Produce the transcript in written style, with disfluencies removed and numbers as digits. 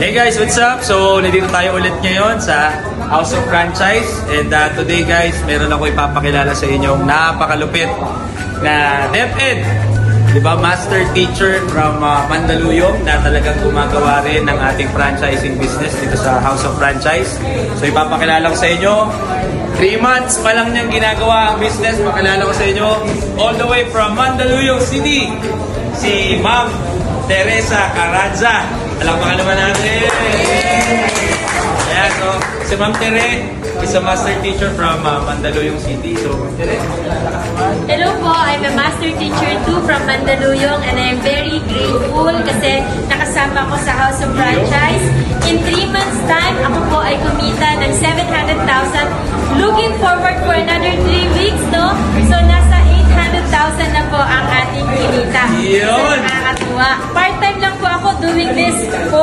Hey guys, what's up? So, nandito tayo ulit ngayon sa House of Franchise. And today guys, meron ako ipapakilala sa inyong napakalupit na DepEd. Diba? Master teacher from Mandaluyong na talagang gumagawa rin ng ating franchising business dito sa House of Franchise. So, ipapakilala ko sa inyo. 3 months pa lang niyang ginagawa ang business. Pakilala ko sa inyo all the way from Mandaluyong City. Si Ma'am Teresa Carranza. Palakpakan naman natin. Ayan, so, si Ma'am Tere is a master teacher from Mandaluyong City. So, Ma'am Tere. Hello po, I'm a master teacher too from Mandaluyong and I'm very grateful kasi nakasama ko sa House of Franchise. In 3 months time, ako po ay kumita ng 700,000. Looking forward for another 3 weeks, no? So, nasa 800,000 na po ang ating kinita. Yun! So, nakakatuwa. Part-time lang po ako doing this